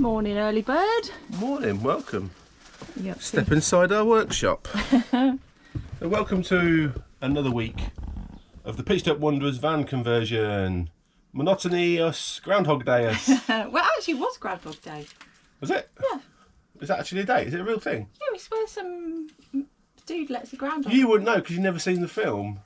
Morning, early bird. Morning, welcome. Yep. Step inside our workshop. And welcome to another week of the Pitched Up Wanderers van conversion. Monotonous Groundhog Day. Well, actually, it was Groundhog Day. Was it? Yeah. Is that actually a day? Is it a real thing? Yeah, we swear some dude lets the groundhog. You wouldn't know because you've never seen the film.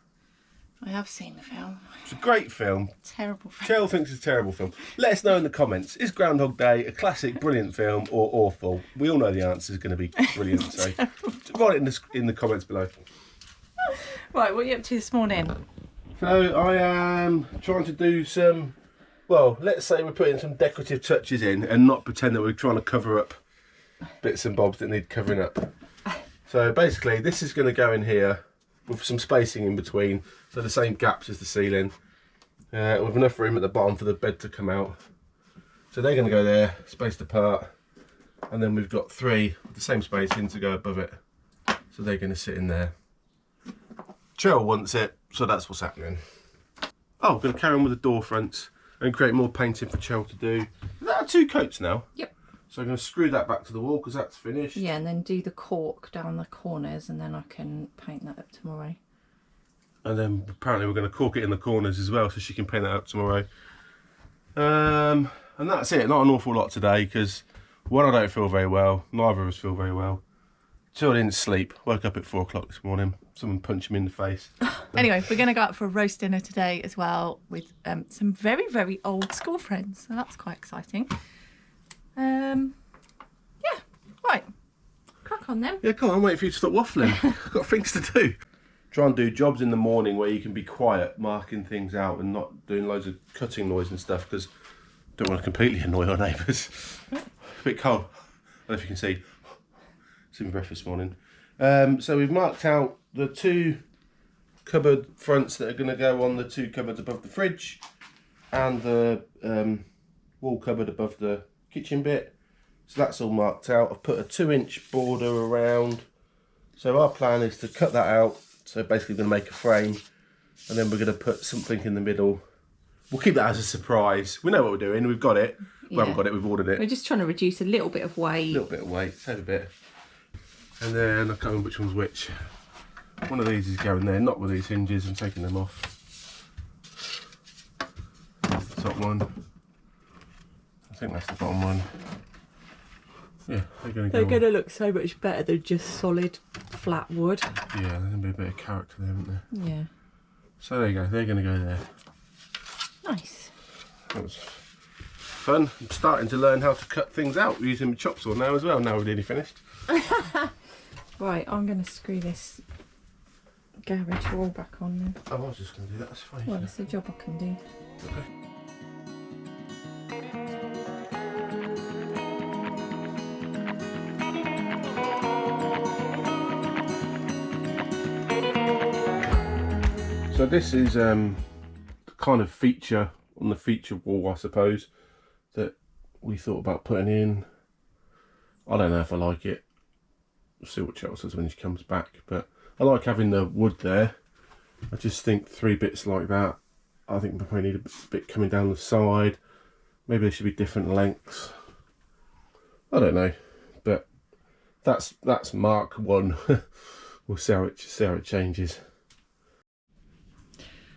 I have seen the film. It's a great film. Terrible film. Cheryl thinks it's a terrible film. Let us know in the comments. Is Groundhog Day a classic, brilliant film or awful? We all know the answer is going to be brilliant. So write it in the comments below. Right, what are you up to this morning? So I am trying to do some, well, let's say we're putting some decorative touches in and not pretend that we're trying to cover up bits and bobs that need covering up. So basically this is going to go in here with some spacing in between, so the same gaps as the ceiling, with enough room at the bottom for the bed to come out. So they're going to go there, spaced apart, and then we've got three with the same spacing to go above it. So they're going to sit in there. Cheryl wants it, so that's what's happening. Oh, I'm going to carry on with the door fronts and create more painting for Cheryl to do. There are two coats now. Yep. So I'm going to screw that back to the wall because that's finished. Yeah, and then do the cork down the corners, and then I can paint that up tomorrow. And then apparently we're going to cork it in the corners as well, so she can paint that up tomorrow. And that's it. Not an awful lot today because one, I don't feel very well. Neither of us feel very well. Two, I didn't sleep. Woke up at 4 o'clock this morning. Someone punched me in the face. Anyway, we're going to go out for a roast dinner today as well with some very, very old school friends. So that's quite exciting. Yeah, right. Crack on then. Yeah, come on, I'm waiting for you to stop waffling. I've got things to do. Try and do jobs in the morning where you can be quiet, marking things out and not doing loads of cutting noise and stuff because I don't want to completely annoy our neighbours. A bit cold. I don't know if you can see. It's in my breath this morning. So we've marked out the two cupboard fronts that are going to go on the two cupboards above the fridge and the wall cupboard above the kitchen bit. So that's all marked out. I've put a 2-inch border around. So our plan is to cut that out. So basically we're going to make a frame and then we're going to put something in the middle. We'll keep that as a surprise. We know what we're doing. We've got it. We haven't got it. We've ordered it. We're just trying to reduce a little bit of weight. A little bit of weight. Save a bit. And then I can't remember which one's which. One of these is going there, not with these hinges. I'm taking them off. That's the top one. I think that's the bottom one. Yeah, they're going to look so much better than just solid flat wood. Yeah, there's going to be a bit of character there, isn't there? Yeah. So there you go, they're going to go there. Nice. That was fun. I'm starting to learn how to cut things out using my chop saw now as well, now we're nearly finished. Right, I'm going to screw this garage wall back on then. Oh, I was just going to do that, that's fine. Well, it's a job I can do. Okay. So this is the kind of feature on the feature wall, I suppose, that we thought about putting in. I don't know if I like it. We'll see what Cheryl says when she comes back, but I like having the wood there. I just think 3 bits like that, I think we probably need a bit coming down the side. Maybe they should be different lengths. I don't know, but that's Mark 1. We'll see how it changes.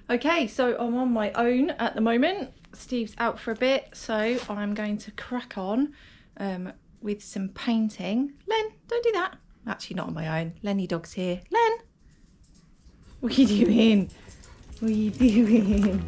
Okay, so I'm on my own at the moment. Steve's out for a bit, so I'm going to crack on with some painting. Len, don't do that. Actually, not on my own. Lenny dog's here. Len, what are you doing? What are you doing?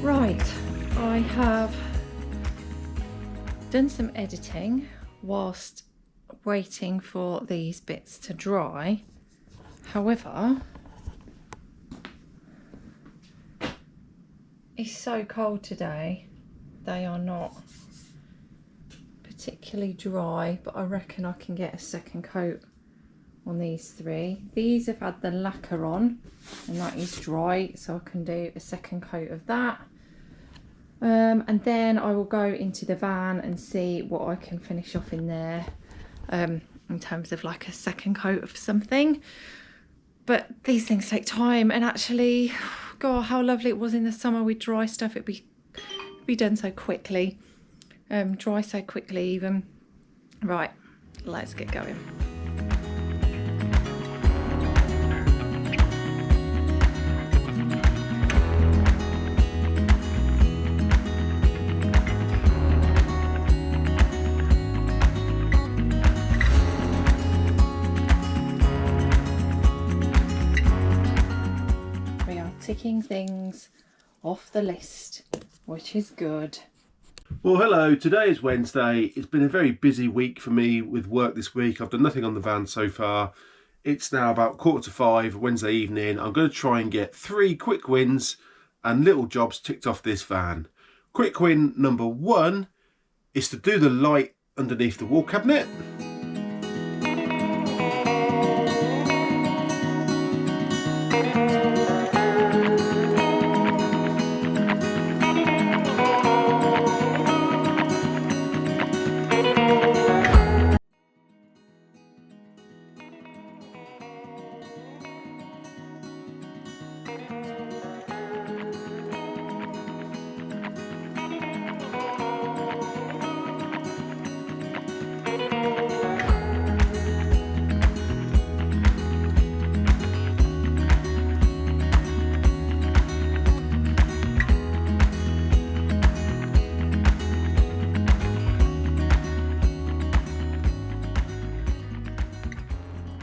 Right, I have done some editing whilst waiting for these bits to dry, However, it's so cold today, they are not particularly dry, but I reckon I can get a second coat on these 3. These have had the lacquer on and that is dry, so I can do a second coat of that. And then I will go into the van and see what I can finish off in there in terms of like a second coat of something. But these things take time, and actually, God, how lovely it was in the summer with dry stuff. It'd be done so quickly, dry so quickly even. Right, let's get going. Ticking things off the list, which is good. Well, hello, today is Wednesday. It's been a very busy week for me with work this week. I've done nothing on the van so far. It's now about 4:45 Wednesday evening. I'm going to try and get 3 quick wins and little jobs ticked off this van. Quick win number 1 is to do the light underneath the wall cabinet.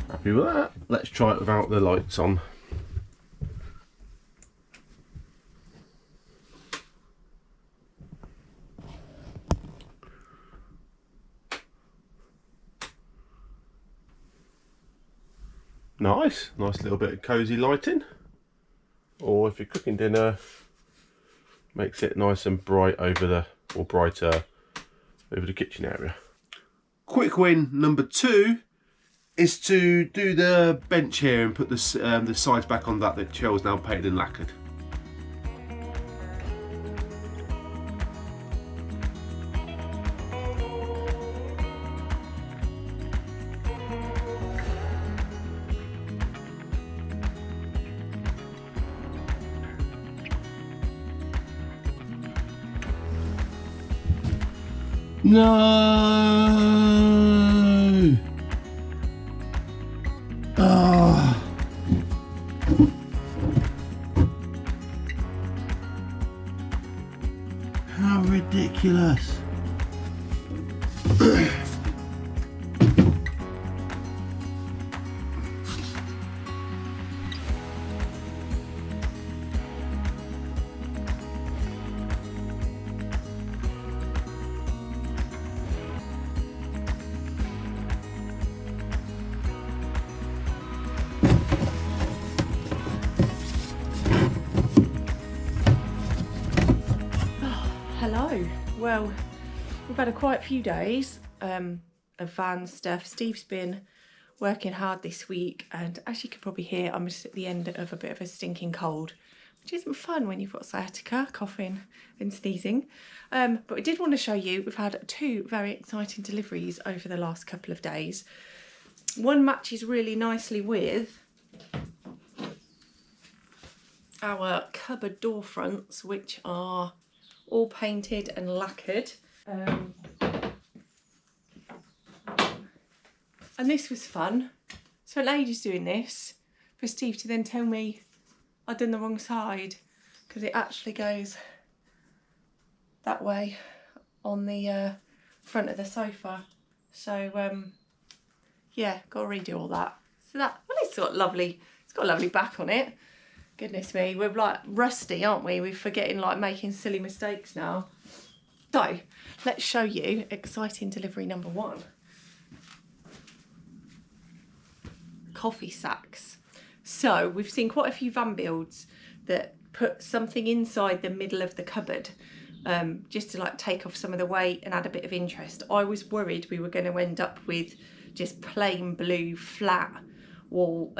Happy with that. Let's try it without the lights on. Nice little bit of cosy lighting. Or if you're cooking dinner, makes it nice and bright over the, or brighter over the kitchen area. Quick win number 2 is to do the bench here and put the sides back on that Cheryl's now painted and lacquered. No! Oh. How ridiculous. Hello. Well, we've had a quite few days of van stuff. Steve's been working hard this week, and as you can probably hear, I'm just at the end of a bit of a stinking cold, which isn't fun when you've got sciatica, coughing and sneezing. But we did want to show you, we've had 2 very exciting deliveries over the last couple of days. One matches really nicely with our cupboard door fronts, which are all painted and lacquered. And this was fun. Spent ages doing this for Steve to then tell me I'd done the wrong side, because it actually goes that way on the front of the sofa. So yeah, got to redo all that. So that, well, it's got lovely, it's got a lovely back on it. Goodness me, we're like rusty, aren't we? We're forgetting, like, making silly mistakes now. So let's show you exciting delivery number 1. Coffee sacks. So we've seen quite a few van builds that put something inside the middle of the cupboard, just to like take off some of the weight and add a bit of interest. I was worried we were going to end up with just plain blue flat wall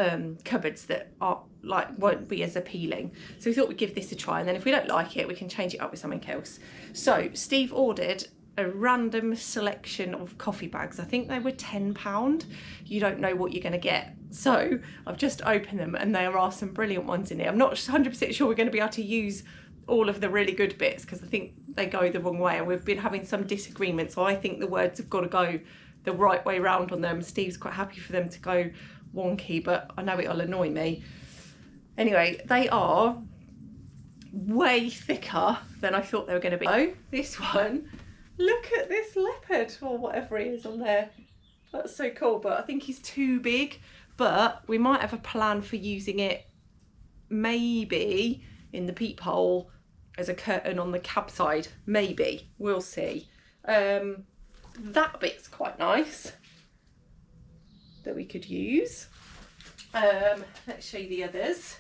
cupboards that are like won't be as appealing. So we thought we'd give this a try, and then if we don't like it, we can change it up with something else. So Steve ordered a random selection of coffee bags. I think they were £10. You don't know what you're going to get. So I've just opened them, and there are some brilliant ones in here. I'm not 100% sure we're going to be able to use all of the really good bits because I think they go the wrong way, and we've been having some disagreement. So I think the words have got to go the right way round on them. Steve's quite happy for them to go wonky, but I know it'll annoy me. Anyway, they are way thicker than I thought they were going to be. Oh, this one, look at this leopard or whatever it is on there. That's so cool, but I think he's too big. But we might have a plan for using it maybe in the peephole as a curtain on the cab side. Maybe, we'll see. That bit's quite nice that we could use. Let's show you the others.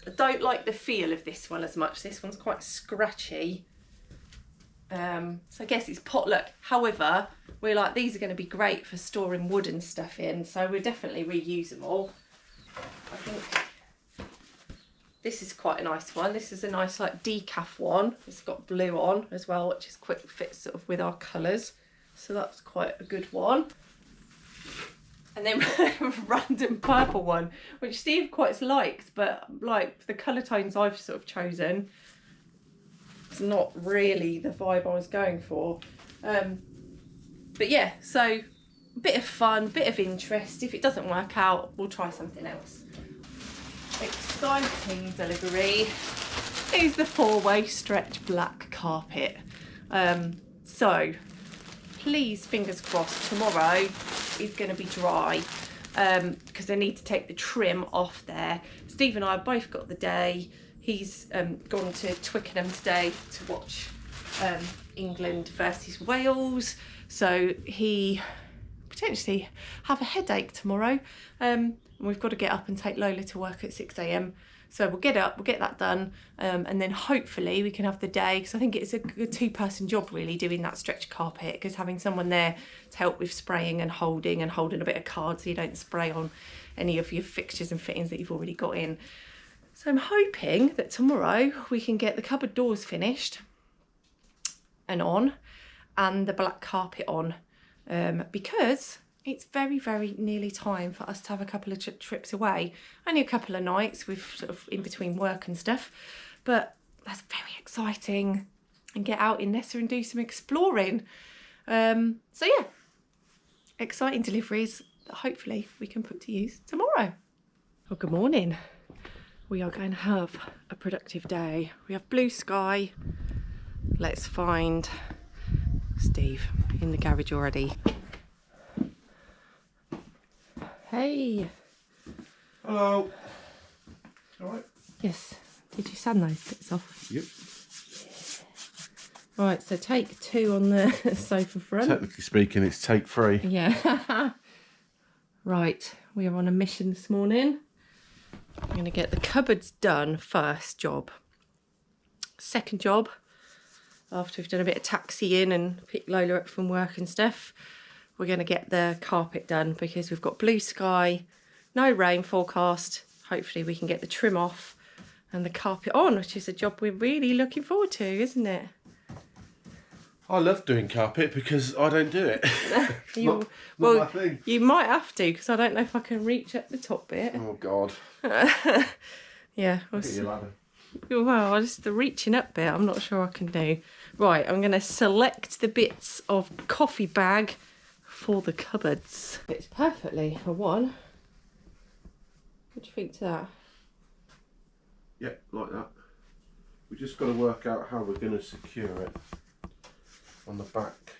I don't like the feel of this one as much. This one's quite scratchy. So I guess it's potluck. However, we're like, these are going to be great for storing wood and stuff in, so we'll definitely reuse them all. I think this is quite a nice one. This is a nice like decaf one. It's got blue on as well, which is quick fits sort of with our colours. So that's quite a good one. And then a random purple one, which Steve quite likes, but like the colour tones I've sort of chosen, it's not really the vibe I was going for. But yeah, so a bit of fun, bit of interest. If it doesn't work out, we'll try something else. Exciting delivery is the 4-way stretch black carpet. So please, fingers crossed, tomorrow is going to be dry because I need to take the trim off there. Steve and I have both got the day. He's gone to Twickenham today to watch England versus Wales, so he potentially have a headache tomorrow. And we've got to get up and take Lola to work at 6 AM. So we'll get up, we'll get that done, and then hopefully we can have the day, because I think it's a good 2-person job really doing that stretch carpet, because having someone there to help with spraying and holding a bit of card so you don't spray on any of your fixtures and fittings that you've already got in. So I'm hoping that tomorrow we can get the cupboard doors finished and on, and the black carpet on, because it's very, very nearly time for us to have a couple of trips away. Only a couple of nights, with sort of in between work and stuff, but that's very exciting, and get out in Nessa and do some exploring. So yeah, exciting deliveries that hopefully we can put to use tomorrow. Well, good morning. We are going to have a productive day. We have blue sky. Let's find Steve in the garage already. Hey. Hello. All right. Yes. Did you sand those bits off? Yep. Yeah. Right, so take 2 on the sofa front. Technically speaking, it's take 3. Yeah. Right, we are on a mission this morning. I'm going to get the cupboards done first job. Second job, after we've done a bit of taxiing and picked Lola up from work and stuff, we're going to get the carpet done, because we've got blue sky, no rain forecast. Hopefully we can get the trim off and the carpet on, which is a job we're really looking forward to, isn't it? I love doing carpet because I don't do it. Not my thing. You might have to, because I don't know if I can reach up the top bit. Oh God. Yeah. Well, just the reaching up bit, I'm not sure I can do. Right, I'm going to select the bits of coffee bag for the cupboards. Fits perfectly for one. What do you think to that? Yeah, like that. We just got to work out how we're going to secure it on the back.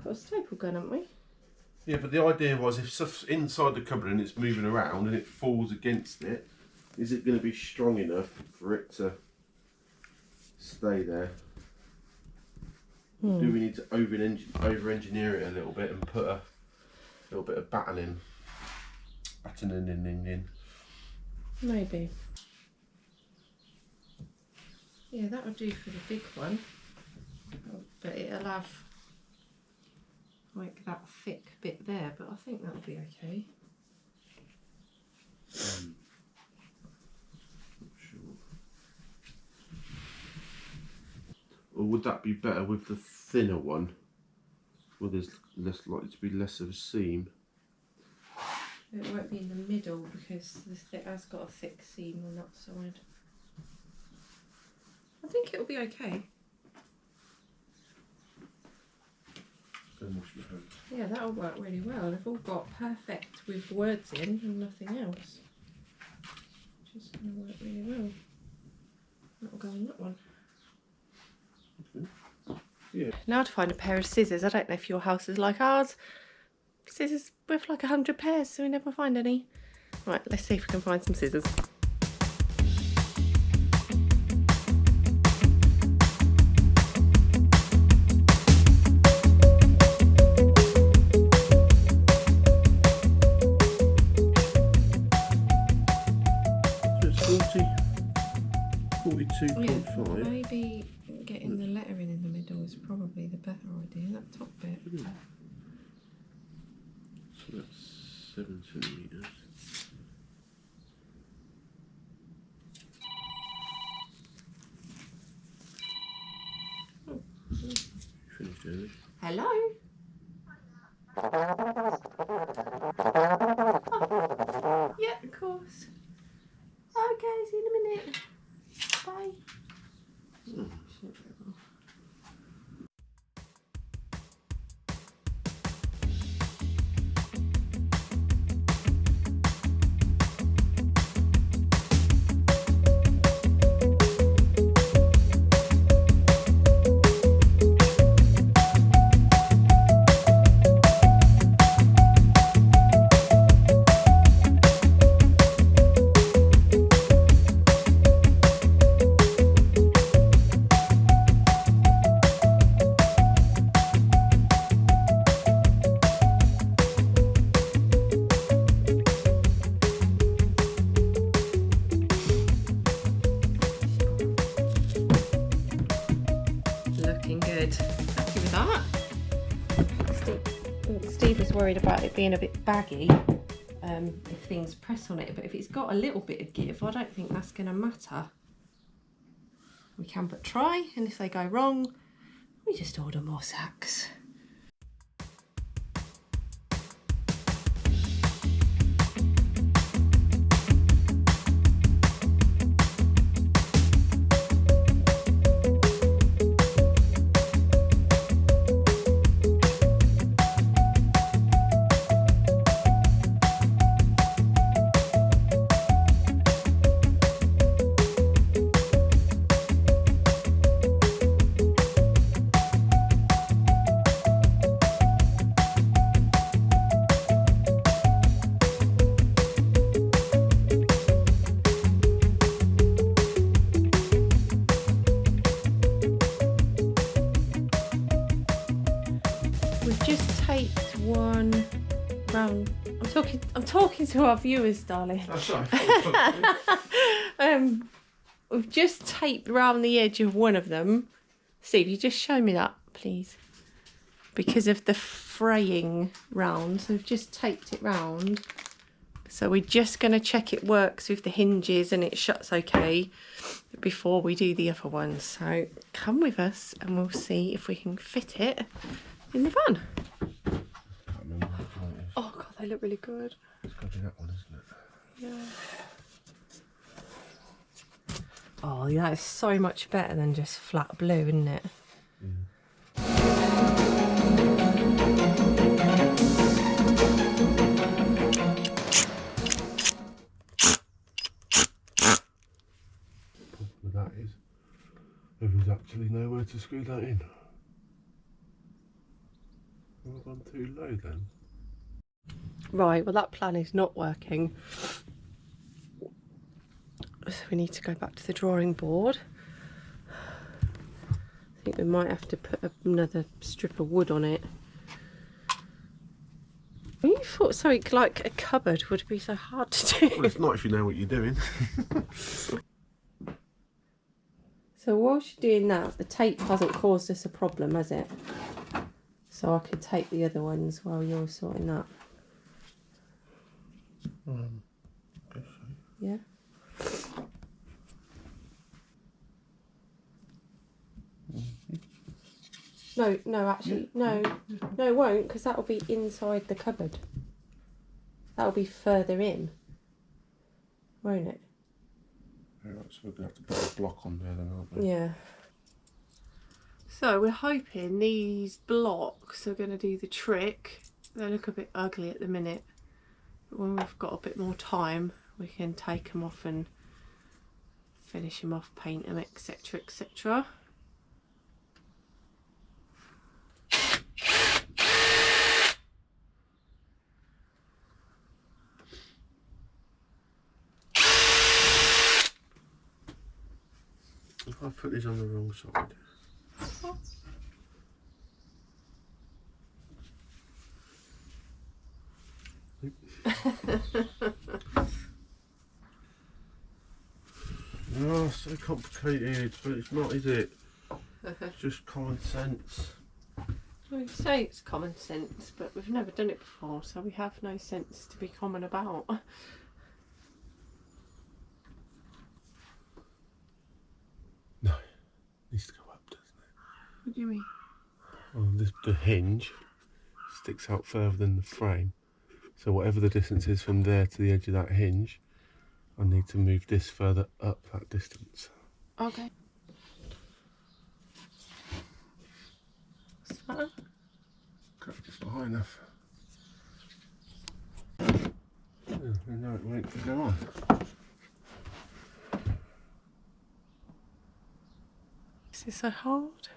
Got a staple gun, haven't we? Yeah, but the idea was, if stuff's inside the cupboard and it's moving around and it falls against it, is it going to be strong enough for it to stay there? Do we need to over-engineer it a little bit and put a little bit of battening in? Maybe. Yeah, that would do for the big one. But it'll have like that thick bit there, but I think that'll be okay. Not sure. Or would that be better with the thinner one? Well, there's less likely to be less of a seam. It won't be in the middle because it has got a thick seam on that side. I think it'll be okay. Go and wash my hands. Yeah, that'll work really well. They've all got perfect with words in and nothing else. Just going to work really well. That'll go on that one. Okay. Yeah. Now to find a pair of scissors. I don't know if your house is like ours. Scissors with like 100 pairs, so we never find any. Right, let's see if we can find some scissors. So it's 42.5. Yeah, maybe getting the lettering in the middle is probably the better idea, that top bit. So that's 7 centimetres. Finished early. Hello? Yeah, of course. Okay, see you in a minute. Bye. Looking good. Happy with that. Steve was worried about it being a bit baggy if things press on it, but if it's got a little bit of give, I don't think that's going to matter. We can but try, and if they go wrong, we just order more sacks. We've just taped one round. I'm talking to our viewers, darling. Oh, sorry. We've just taped round the edge of one of them. Steve, you just show me that, please. Because of the fraying round, so we've just taped it round. So we're just going to check it works with the hinges and it shuts okay before we do the other one. So come with us and we'll see if we can fit it in the van. Oh god, they look really good. It's got to be that one, isn't it? Yeah. Oh, yeah, that is so much better than just flat blue, isn't it? With that is, there's actually nowhere to screw that in. Have I gone too low then? Right, well that plan is not working. So we need to go back to the drawing board. I think we might have to put another strip of wood on it. Move. thought something like a cupboard would be so hard to do. Well, it's not if you know what you're doing. So whilst you're doing that, the tape hasn't caused us a problem, has it? So I could take the other ones while you're sorting that. Guess so. Yeah. No, actually, no, it won't, because that'll be inside the cupboard. That'll be further in, won't it? Right, so we're going to have to put a block on there then, aren't we? Yeah. So we're hoping these blocks are going to do the trick. They look a bit ugly at the minute, but when we've got a bit more time, we can take them off and finish them off, paint them, etc, etc. If I put these on the wrong side. Oh, so complicated, but it's not, is it? It's just common sense. Well, you say it's common sense, but we've never done it before, so we have no sense to be common about. No, it needs to go up, doesn't it? What do you mean? Well, the hinge sticks out further than the frame. So whatever the distance is from there to the edge of that hinge, I need to move this further up that distance. Okay. What's that? Okay, it's not high enough. Yeah, no, it won't go on. This is so hard.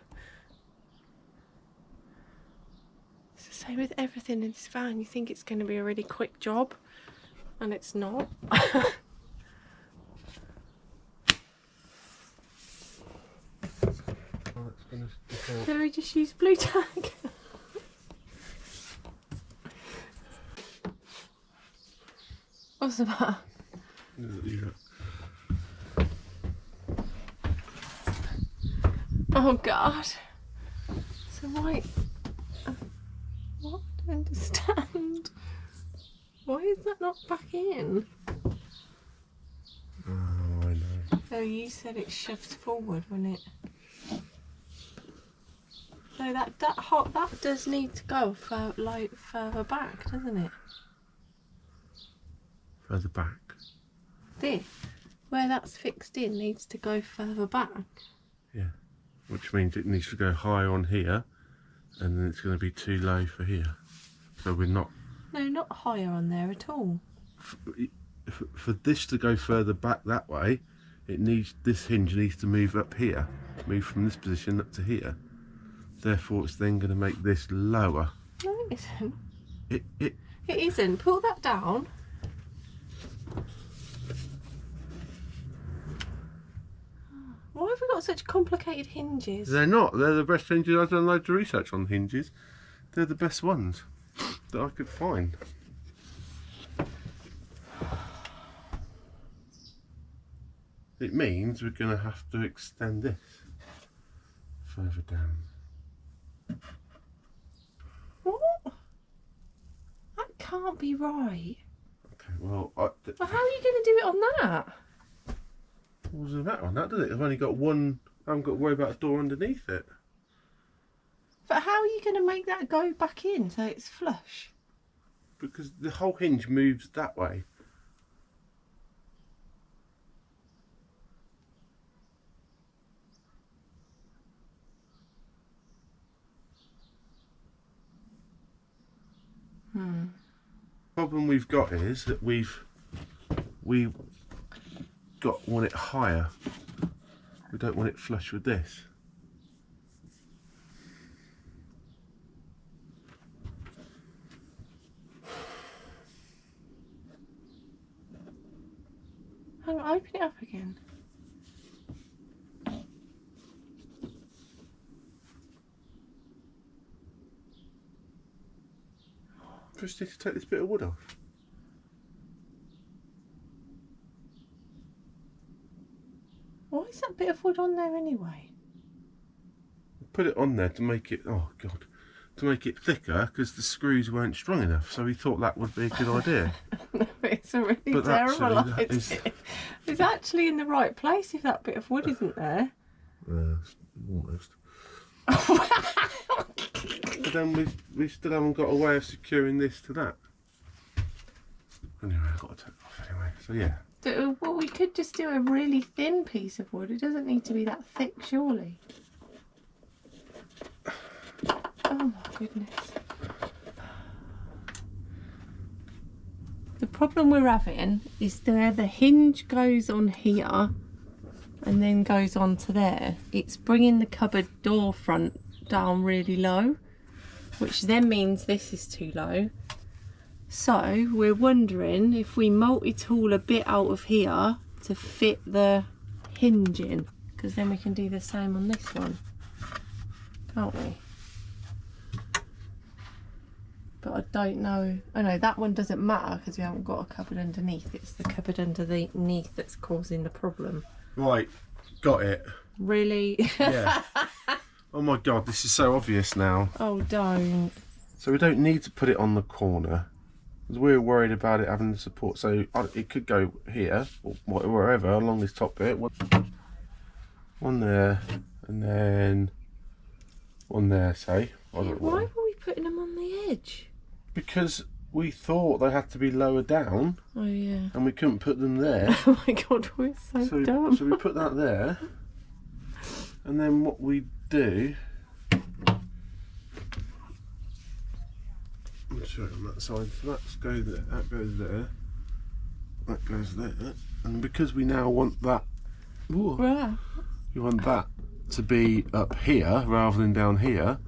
It's the same with everything in this van. You think it's going to be a really quick job, and it's not. Oh, it's gonna stick out. Can we just use blue tack? What's the matter? Oh God. So why? What? I don't understand. Why is that not back in? Oh, I know. Oh, you said it shoves forward, wouldn't it? So that does need to go further back, doesn't it? Further back. This, where that's fixed in, needs to go further back. Yeah. Which means it needs to go high on here, and then it's going to be too low for here. So we're not. No, not higher on there at all. For this to go further back that way, this hinge needs to move up here, move from this position up to here. Therefore, it's then going to make this lower. No, it isn't. It It isn't. Pull that down. Why have we got such complicated hinges? They're not. They're the best hinges. I've done loads of research on hinges. They're the best ones that I could find. It means we're going to have to extend this further down. What? That can't be right. Okay, well, Well, how are you going to do it on that? what does it matter on that, does it? I've only got one. I haven't got to worry about a door underneath it. But how are you going to make that go back in so it's flush? Because the whole hinge moves that way. Problem we've got is that we've want it higher. We don't want it flush with this. Hang on, open it up again. Just need to take this bit of wood off. Why is that bit of wood on there anyway? Put it on there to make it, oh God, to make it thicker because the screws weren't strong enough. So we thought that would be a good idea. No, it's a really But terrible actually, that idea. is- It's actually in the right place if that bit of wood isn't there. Almost. But then we still haven't got a way of securing this to that. Anyway, I've got to take it off anyway. So yeah. Well, we could just do a really thin piece of wood. It doesn't need to be that thick, surely. Oh my goodness. The problem we're having is where the hinge goes on here and then goes on to there. It's bringing the cupboard door front down really low, which then means this is too low. So we're wondering if we multi-tool a bit out of here to fit the hinge in, because then we can do the same on this one, can't we? But I don't know. Oh no, that one doesn't matter because we haven't got a cupboard underneath. It's the cupboard underneath that's causing the problem. Right, got it. Really? Yeah. Oh my God, this is so obvious now. Oh, don't. So we don't need to put it on the corner because we're worried about it having the support. So it could go here or wherever along this top bit. One there and then one there, say. Why were we putting them on the edge? Because we thought they had to be lower down Oh yeah. and we couldn't put them there. Oh my God, we're so dumb. So we put that there, and then what we do, I'm sure on that side, so that goes there, that goes there, that goes there, and because we now want that, Right. you want that to be up here rather than down here,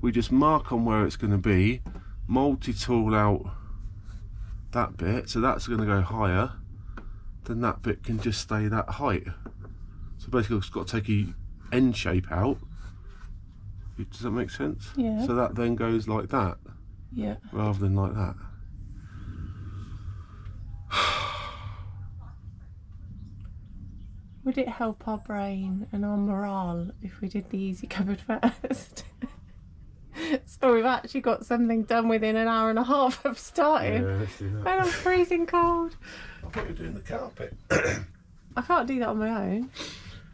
we just mark on where it's going to be, multi-tool out that bit, so that's going to go higher, then that bit can just stay that height. So basically it's got to take a end shape out. Does that make sense? Yeah. So that then goes like that Yeah. rather than like that. Would it help our brain and our morale if we did the easy cupboard first? So we've actually got something done within an hour and a half of starting. Yeah, let's do And that. I'm freezing cold. I thought you were doing the carpet. I can't do that on my own.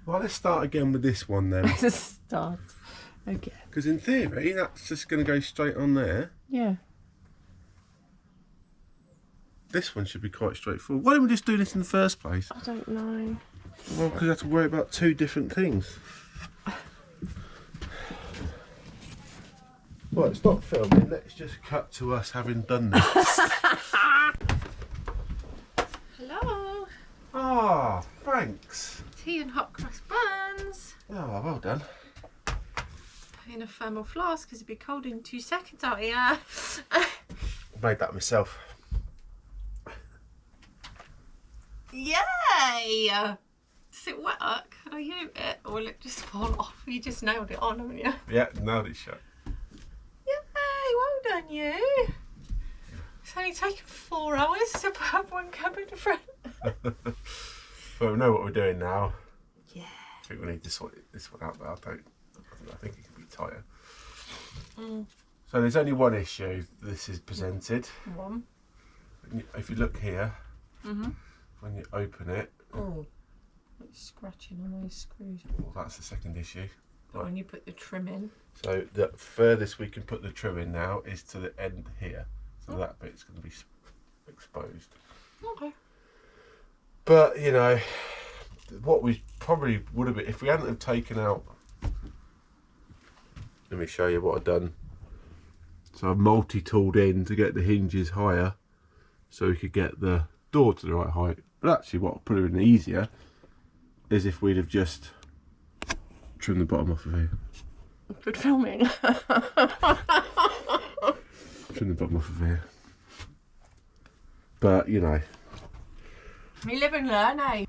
Well, let's start again with this one then. It's a start. Okay. Because in theory, that's just going to go straight on there. Yeah. This one should be quite straightforward. Why don't we just do this in the first place? I don't know. Well, because you have to worry about two different things. Right, stop filming. Let's just cut to us having done this. Hello. Ah, thanks. Tea and hot cross buns. Oh, well done. In a thermal flask because it'd be cold in 2 seconds out here. I made that myself. Yay! Does it work? Can I use it? Or will it just fall off? You just nailed it on, haven't you? Yeah, nailed it shut. Yay! Well done, you. It's only taken 4 hours to put one cupboard in front. Well, we know what we're doing now. Yeah. I think we need to sort this one out, but I think it can be tighter. So there's only one issue this is presented. One. If you look here, when you open it, Oh. It's scratching on those screws. well, that's the second issue. But when you put the trim in. So the furthest we can put the trim in now is to the end here. So that bit's going to be exposed. Okay. But, you know, what we probably would have been, if we hadn't have taken out, let me show you what I've done. So I've multi-tooled in to get the hinges higher so we could get the door to the right height. But actually what would have been easier is if we'd have just trimmed the bottom off of here. Good filming. Trim the bottom off of here. But, you know, We live and learn, eh?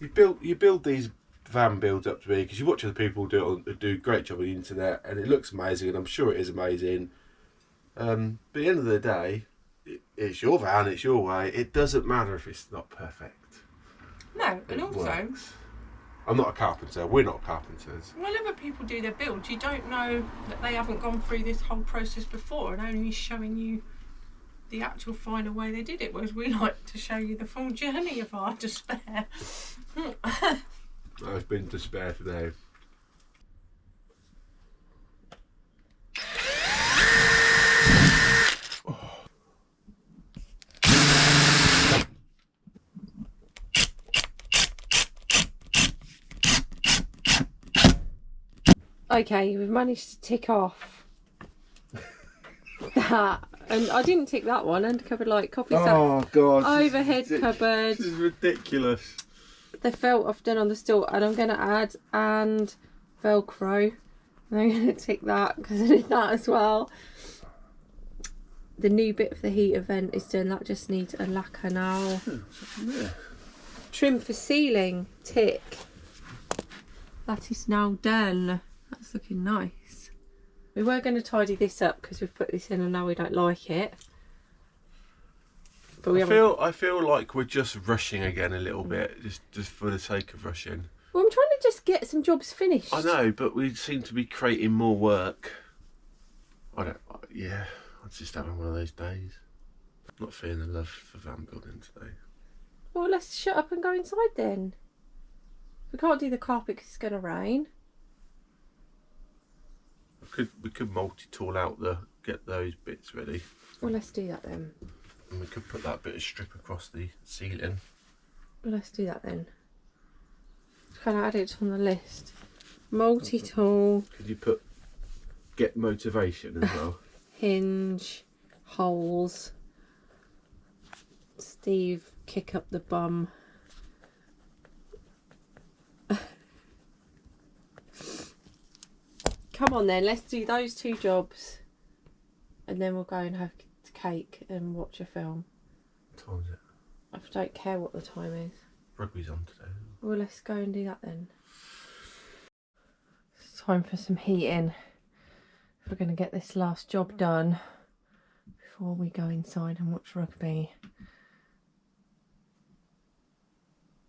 you build these van builds up to be, because you watch other people do a great job on the internet and it looks amazing, and I'm sure it is amazing. But at the end of the day, it's your van, it's your way. It doesn't matter if it's not perfect. No, and It also, works. I'm not a carpenter. We're not carpenters. whenever people do their build, you don't know that they haven't gone through this whole process before and only showing you the actual final way they did it, whereas we like to show you the full journey of our despair. I've been despair today. Okay, we've managed to tick off that. And I didn't tick that one. Undercover light, coffee set, Oh god. overhead cupboard. This is ridiculous. The felt I've done on the stall, and I'm going to add and Velcro. And I'm going to tick that because I did that as well. The new bit for the heater vent is done. That just needs a lacquer now. Trim for ceiling, tick. That is now done. That's looking nice. We were going to tidy this up because we've put this in and now we don't like it. But we I feel like we're just rushing again a little bit, just for the sake of rushing. Well, I'm trying to just get some jobs finished. I know, but we seem to be creating more work. Yeah, I'm just having one of those days. Not feeling the love for van building today. Well, let's shut up and go inside then. We can't do the carpet because it's going to rain. We could multi-tool out get those bits ready. Well, let's do that then. And we could put that bit of strip across the ceiling. Well, let's do that then. Kind of add it on the list. Multi-tool, Could you get motivation as well? hinge, holes. Steve, kick up the bum. Come on then, let's do those two jobs. And then we'll go and have cake and watch a film. What time is it? I don't care what the time is. Rugby's on today. Well, let's go and do that then. It's time for some heating. If we're going to get this last job done before we go inside and watch rugby.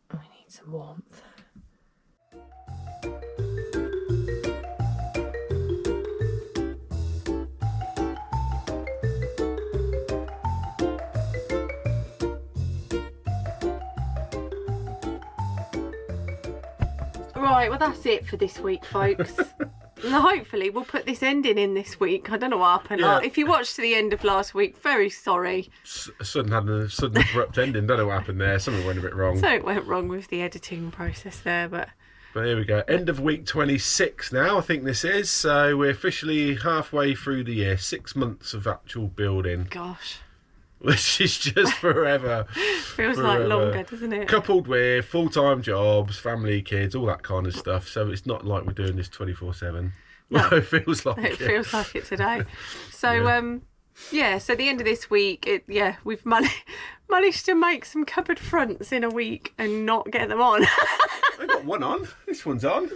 I need some warmth. Right, well that's it for this week, folks. And hopefully we'll put this ending in this week. I don't know what happened. Yeah. If you watched to the end of last week, very sorry. Sudden abrupt ending. Don't know what happened there. Something went a bit wrong. So it went wrong with the editing process there, but here we go. End of week 26 now, I think this is. So we're officially halfway through the year. 6 months of actual building. gosh, Which is just forever. feels like longer, doesn't it? Coupled with full-time jobs, family, kids, all that kind of stuff. So it's not like we're doing this 24/7. No. It feels like It feels like it today. So yeah, so the end of this week, we've managed to make some cupboard fronts in a week and not get them on. I got one on. This one's on.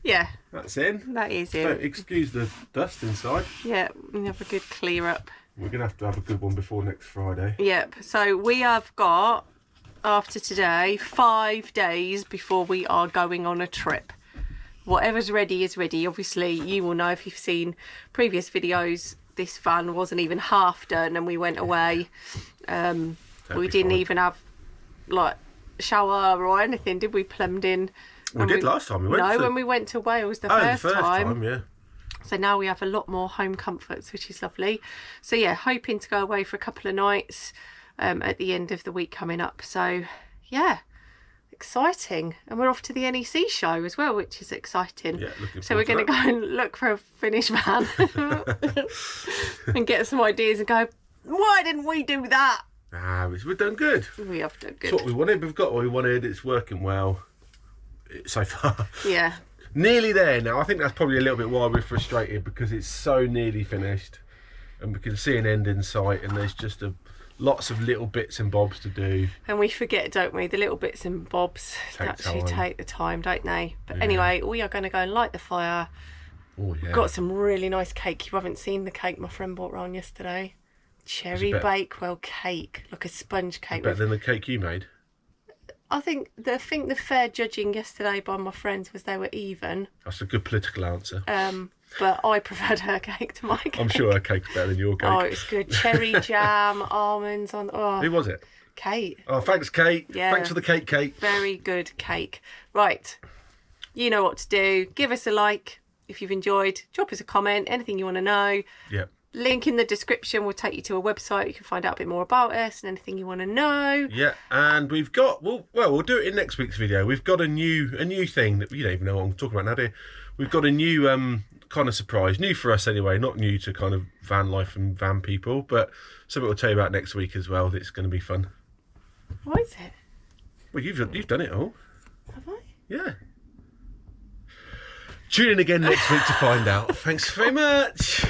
Yeah, That's in. that is Don't it. excuse the dust inside. Yeah, we have a good clear up. We're going to have a good one before next Friday. Yep, so we have got, after today, 5 days before we are going on a trip. Whatever's ready is ready. Obviously, you will know if you've seen previous videos, this van wasn't even half done and we went away. We didn't even have, like, shower or anything, did we? Plumbed in. We did last time we went. No, when we went to Wales the first time. Yeah. So now we have a lot more home comforts, which is lovely. So yeah, hoping to go away for a couple of nights at the end of the week coming up. So yeah, exciting. And we're off to the NEC show as well, which is exciting. Yeah, looking So we're forward going to to go and look for a finished van and get some ideas and go, why didn't we do that? We've done good. We have done It's what good. we wanted. We've got what we wanted. It's working well so far. Yeah. Nearly there now. I think that's probably a little bit why we're frustrated, because it's so nearly finished and we can see an end in sight, and there's just lots of little bits and bobs to do. And we forget, don't we? The little bits and bobs Take actually time. take the time, don't they? But anyway, we are going to go and light the fire Oh, yeah. Got some really nice cake. You haven't seen the cake my friend bought round yesterday. Cherry Bakewell cake, like a sponge cake. Better than the cake you made? I think the fair judging yesterday by my friends was they were even. That's a good political answer. But I preferred her cake to my cake. I'm sure her cake's better than your cake. Oh, it was good. Cherry jam, almonds on. Oh, Who was it? Kate. Oh, thanks, Kate. Yeah. Thanks for the cake, Kate. Very good cake. Right. You know what to do. Give us a like if you've enjoyed. Drop us a comment. Anything you want to know. Yeah. Link in the description will take you to a website. You can find out a bit more about us and anything you want to know. Yeah, and we've got we'll do it in next week's video. We've got a new thing that you don't even know what I'm talking about now, do you? We've got a new kind of surprise, new for us anyway, not new to kind of van life and van people, but something we'll tell you about next week as well. That's going to be fun. What is it? Well, you've done it all. Have I? Yeah. Tune in again next week to find out. Thanks very much.